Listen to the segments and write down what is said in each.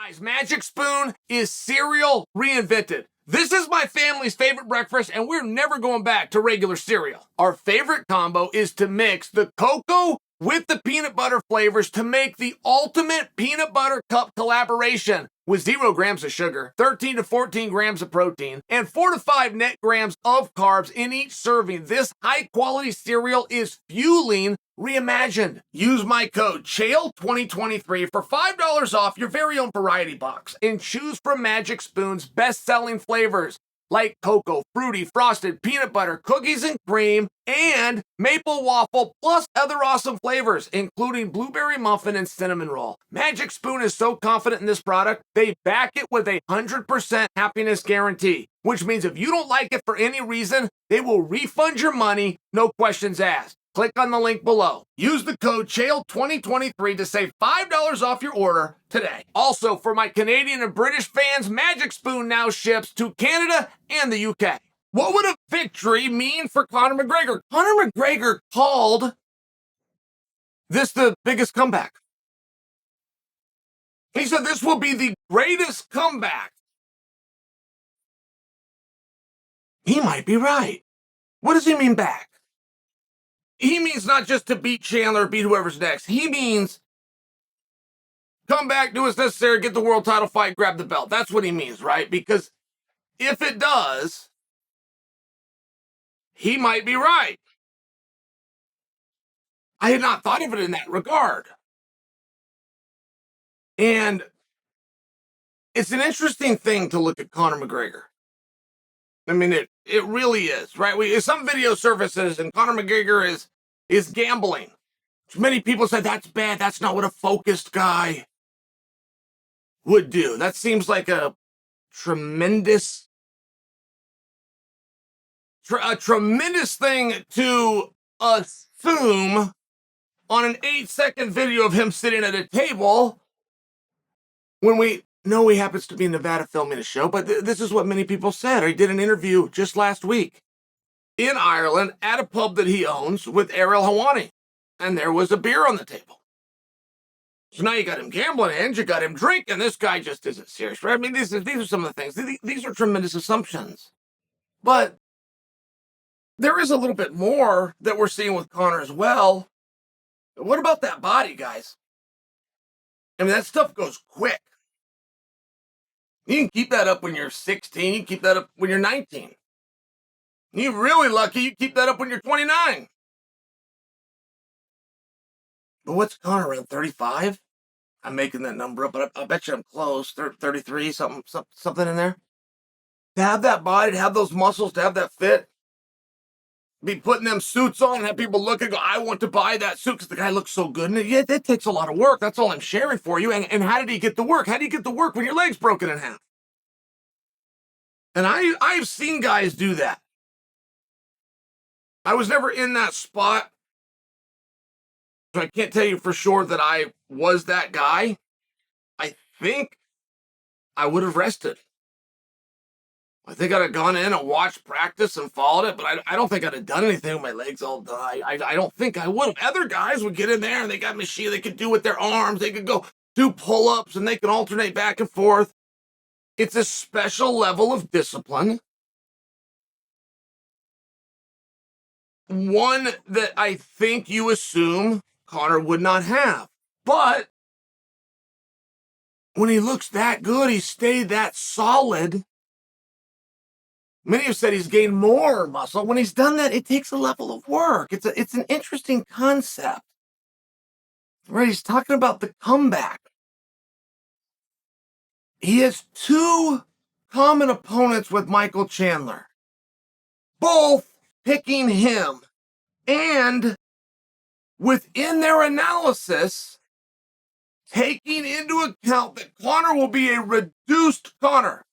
Guys, Magic Spoon is cereal reinvented. This is my family's favorite breakfast, and we're never going back to regular cereal. Our favorite combo is to mix the cocoa with the peanut butter flavors to make the ultimate peanut butter cup collaboration with 0 grams of sugar, 13 to 14 grams of protein, and 4 to 5 net grams of carbs in each serving. This high-quality cereal is fueling reimagined. Use my code Chael2023 for $5 off your very own variety box and choose from Magic Spoon's best-selling flavors like cocoa, fruity, frosted, peanut butter, cookies and cream, and maple waffle, plus other awesome flavors, including blueberry muffin and cinnamon roll. Magic Spoon is so confident in this product, they back it with a 100% happiness guarantee, which means if you don't like it for any reason, they will refund your money, no questions asked. Click on the link below. Use the code Chael2023 to save $5 off your order today. Also, for my Canadian and British fans, Magic Spoon now ships to Canada and the UK. What would a victory mean for Conor McGregor? Conor McGregor called this the biggest comeback. He said this will be the greatest comeback. He might be right. What does he mean back? He means not just to beat Chandler or beat whoever's next. He means come back, do what's necessary, get the world title fight, grab the belt. That's what he means, right? Because if it does, he might be right. I had not thought of it in that regard. And it's an interesting thing to look at Conor McGregor. I mean, it really is, right? Some video surfaces and Conor McGregor is gambling. Many people said that's bad. That's not what a focused guy would do. That seems like a tremendous thing to assume on an 8-second video of him sitting at a table when we know he happens to be in Nevada filming a show, but this is what many people said. He did an interview just last week in Ireland at a pub that he owns with Ariel Helwani, and there was a beer on the table. So now you got him gambling and you got him drinking. This guy just isn't serious, right? I mean, these are some of the things. These are tremendous assumptions. But there is a little bit more that we're seeing with Conor as well. What about that body, guys? I mean, that stuff goes quick. You can keep that up when you're 16. You can keep that up when you're 19. You're really lucky you keep that up when you're 29. But what's Conor, around 35? I'm making that number up, but I bet you I'm close. 33, something in there. To have that body, to have those muscles, to have that fit, be putting them suits on and have people look and go, I want to buy that suit because the guy looks so good. And yeah, that takes a lot of work. That's all I'm sharing for you. And how did he get the work? How do you get the work when your leg's broken in half? And I've seen guys do that. I was never in that spot, so I can't tell you for sure that I was that guy. I think I would have rested. I think I'd have gone in and watched practice and followed it, but I don't think I'd have done anything with my legs all day. I don't think I would have. Other guys would get in there and they got machine they could do with their arms. They could go do pull-ups and they can alternate back and forth. It's a special level of discipline. One that I think you assume Conor would not have. But when he looks that good, he stayed that solid. Many have said he's gained more muscle. When he's done that, it takes a level of work. It's an interesting concept. Right? He's talking about the comeback. He has 2 common opponents with Michael Chandler, both picking him, and within their analysis, taking into account that Conor will be a reduced Conor.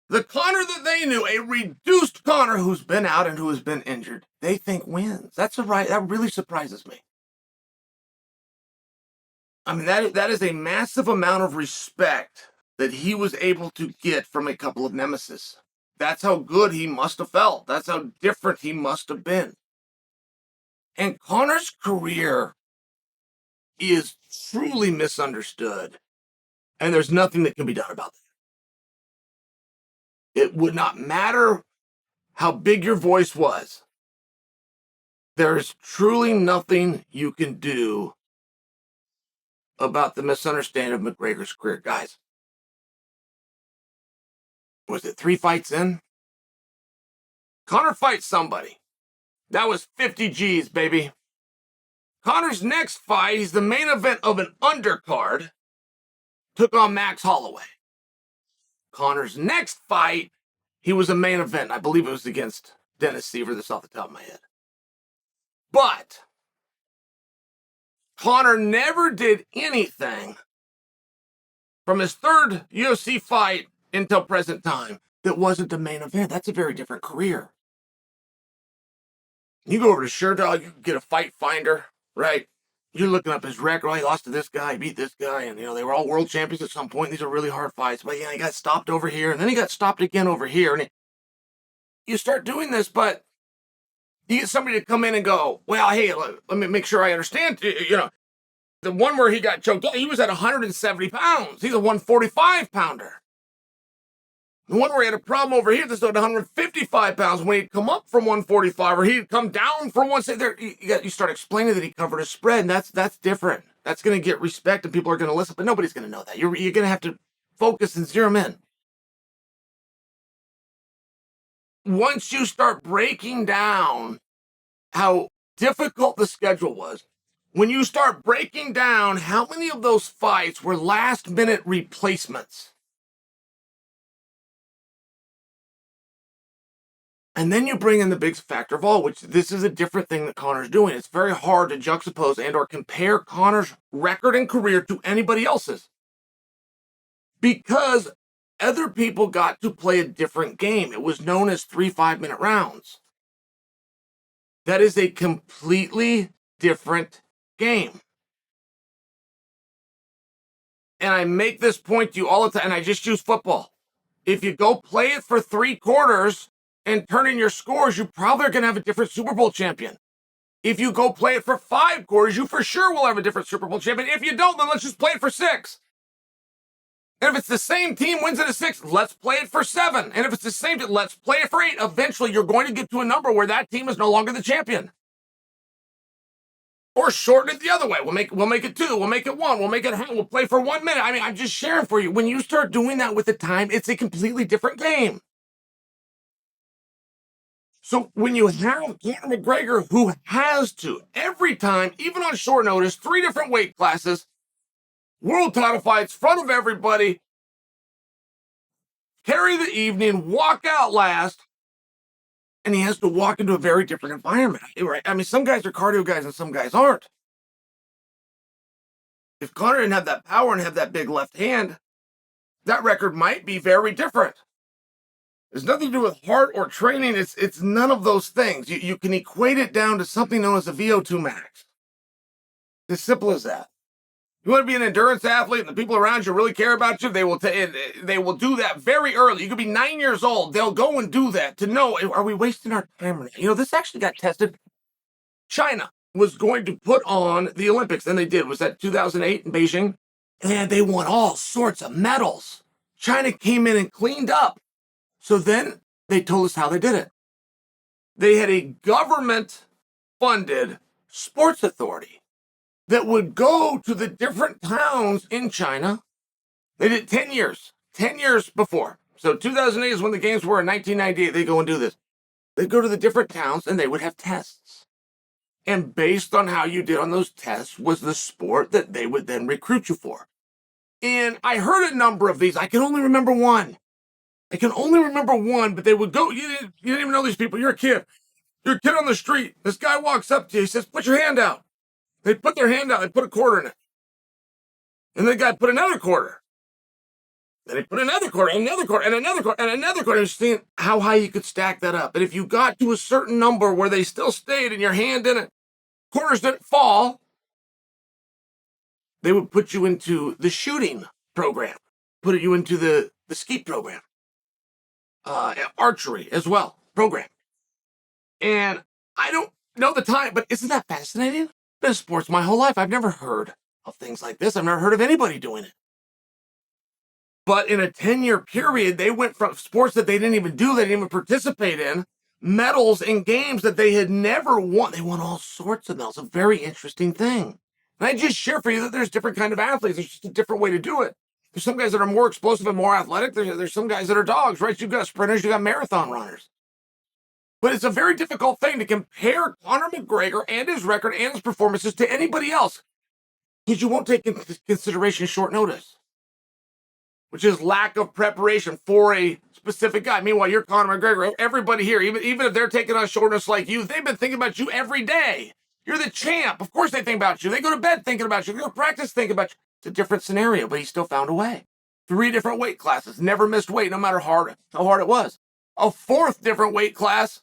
The Conor that they knew, a reduced Conor who's been out and who has been injured, they think wins. That really surprises me. I mean, that is a massive amount of respect that he was able to get from a couple of nemesis. That's how good he must have felt. That's how different he must have been. And Conor's career is truly misunderstood. And there's nothing that can be done about that. It would not matter how big your voice was. There's truly nothing you can do about the misunderstanding of McGregor's career. Guys, was it 3 fights in? Conor fights somebody. That was 50 G's, baby. Conor's next fight, he's the main event of an undercard, took on Max Holloway. Conor's next fight, he was a main event. I believe it was against Dennis Seaver. That's off the top of my head. But Conor never did anything from his third UFC fight until present time that wasn't the main event. That's a very different career. You go over to SureDog, you get a fight finder, right? You're looking up his record. Oh, he lost to this guy, he beat this guy, and they were all world champions at some point. These are really hard fights. But he got stopped over here, and then he got stopped again over here. And you start doing this, but you get somebody to come in and go, well, hey, let me make sure I understand. The one where he got choked out, he was at 170 pounds. He's a 145 pounder. The one where he had a problem over here, this was at 155 pounds. When he'd come up from 145, or he'd come down from 160, you start explaining that he covered a spread, and that's different. That's going to get respect, and people are going to listen, but nobody's going to know that. You're going to have to focus and zero in. Once you start breaking down how difficult the schedule was, when you start breaking down how many of those fights were last-minute replacements, and then you bring in the big factor of all, which this is a different thing that Conor's doing. It's very hard to juxtapose and or compare Conor's record and career to anybody else's, because other people got to play a different game. It was known as 3 5-minute rounds. That is a completely different game. And I make this point to you all the time, and I just use football. If you go play it for 3 quarters and turn in your scores, you probably are going to have a different Super Bowl champion. If you go play it for 5 quarters, you for sure will have a different Super Bowl champion. If you don't, then let's just play it for 6. And if it's the same team wins it at 6, let's play it for 7. And if it's the same team, let's play it for 8. Eventually, you're going to get to a number where that team is no longer the champion. Or shorten it the other way. We'll make it 2. We'll make it 1. We'll play for 1 minute. I mean, I'm just sharing for you. When you start doing that with the time, it's a completely different game. So when you have Conor McGregor, who has to, every time, even on short notice, 3 different weight classes, world title fights, front of everybody, carry the evening, walk out last, and he has to walk into a very different environment. Right? I mean, some guys are cardio guys and some guys aren't. If Conor didn't have that power and have that big left hand, that record might be very different. There's nothing to do with heart or training. It's none of those things. You can equate it down to something known as a VO2 max. It's as simple as that. You want to be an endurance athlete and the people around you really care about you, they will do that very early. You could be 9 years old. They'll go and do that to know, are we wasting our time or not? This actually got tested. China was going to put on the Olympics, and they did. Was that 2008 in Beijing? And they won all sorts of medals. China came in and cleaned up. So then they told us how they did it. They had a government-funded sports authority that would go to the different towns in China. They did 10 years before. So 2008 is when the games were. In 1998, they go and do this. They'd go to the different towns and they would have tests. And based on how you did on those tests was the sport that they would then recruit you for. And I heard a number of these. I can only remember one. But they would go. You didn't even know these people. You're a kid. You're a kid on the street. This guy walks up to you. He says, put your hand out. They put their hand out. They put a quarter in it. And the guy put another quarter. Then he put another quarter, and another quarter, and another quarter, and another quarter. And seeing how high you could stack that up. And if you got to a certain number where they still stayed and your hand didn't, quarters didn't fall, they would put you into the shooting program, put you into the skeet program, archery as well program. And I don't know the time, but isn't that fascinating? Been in sports my whole life. I've never heard of things like this. I've never heard of anybody doing it. But in a 10-year period, they went from sports that they didn't even do, they didn't even participate in, medals in games that they had never won. They won all sorts of medals. A very interesting thing. And I just share for you that there's different kind of athletes. There's just a different way to do it. There's some guys that are more explosive and more athletic. There's some guys that are dogs, right? You've got sprinters, you've got marathon runners. But it's a very difficult thing to compare Conor McGregor and his record and his performances to anybody else, because you won't take into consideration short notice, which is lack of preparation for a specific guy. Meanwhile, you're Conor McGregor. Everybody here, even if they're taking on short notice like you, they've been thinking about you every day. You're the champ. Of course they think about you. They go to bed thinking about you. They go to practice thinking about you. It's a different scenario, but he still found a way. 3 different weight classes. Never missed weight, no matter how hard it was. A 4th different weight class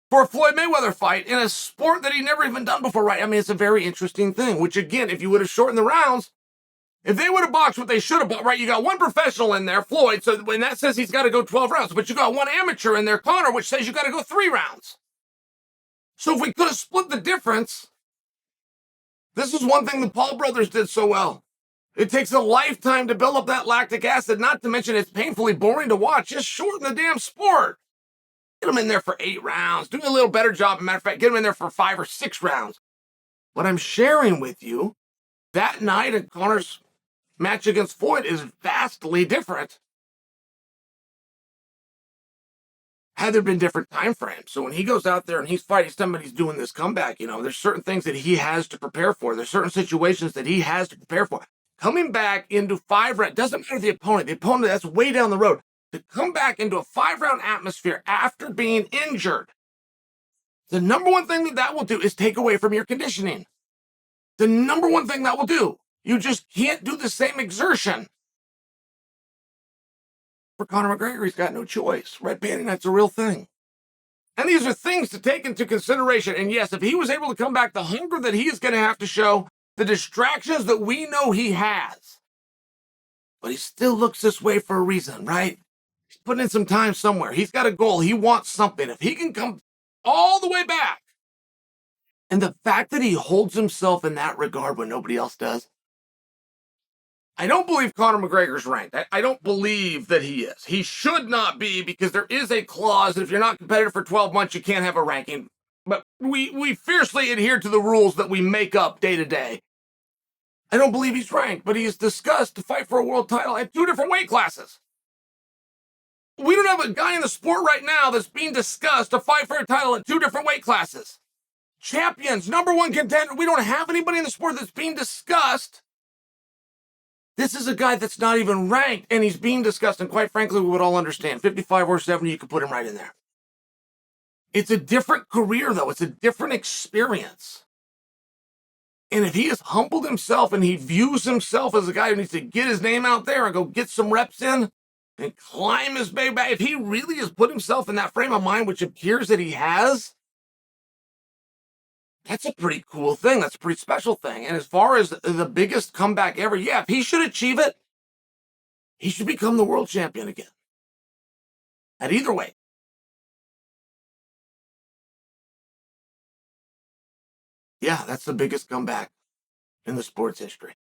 for a Floyd Mayweather fight in a sport that he'd never even done before, right? I mean, it's a very interesting thing, which again, if you would have shortened the rounds, if they would have boxed what they should have boxed, right? You got one professional in there, Floyd, so when that says he's got to go 12 rounds, but you got one amateur in there, Conor, which says you got to go 3 rounds. So if we could have split the difference, this is one thing the Paul brothers did so well. It takes a lifetime to build up that lactic acid, not to mention it's painfully boring to watch. Just shorten the damn sport. Get them in there for 8 rounds. Do a little better job. As a matter of fact, get them in there for 5 or 6 rounds. What I'm sharing with you, that night at Conor's match against Floyd is vastly different had there been different time frames. So when he goes out there and he's fighting somebody's doing this comeback, there's certain things that he has to prepare for. There's certain situations that he has to prepare for. Coming back into 5 rounds, doesn't matter the opponent, that's way down the road. To come back into a 5-round atmosphere after being injured, the number one thing that will do is take away from your conditioning. The number one thing that will do. You just can't do the same exertion. For Conor McGregor, he's got no choice. Red banding, that's a real thing. And these are things to take into consideration. And yes, if he was able to come back, the hunger that he is going to have to show, the distractions that we know he has. But he still looks this way for a reason, right? He's putting in some time somewhere. He's got a goal. He wants something. If he can come all the way back, and the fact that he holds himself in that regard when nobody else does, I don't believe Conor McGregor's ranked. I don't believe that he is. He should not be, because there is a clause that if you're not competitive for 12 months, you can't have a ranking. But we fiercely adhere to the rules that we make up day to day. I don't believe he's ranked, but he is discussed to fight for a world title at 2 different weight classes. We don't have a guy in the sport right now that's being discussed to fight for a title at 2 different weight classes. Champions, #1 contender. We don't have anybody in the sport that's being discussed. This is a guy that's not even ranked, and he's being discussed, and quite frankly, we would all understand. 55 or 70, you could put him right in there. It's a different career, though. It's a different experience. And if he has humbled himself and he views himself as a guy who needs to get his name out there and go get some reps in and climb his way back, if he really has put himself in that frame of mind, which appears that he has, that's a pretty cool thing. That's a pretty special thing. And as far as the biggest comeback ever, yeah, if he should achieve it, he should become the world champion again. At either way. Yeah, that's the biggest comeback in the sport's history.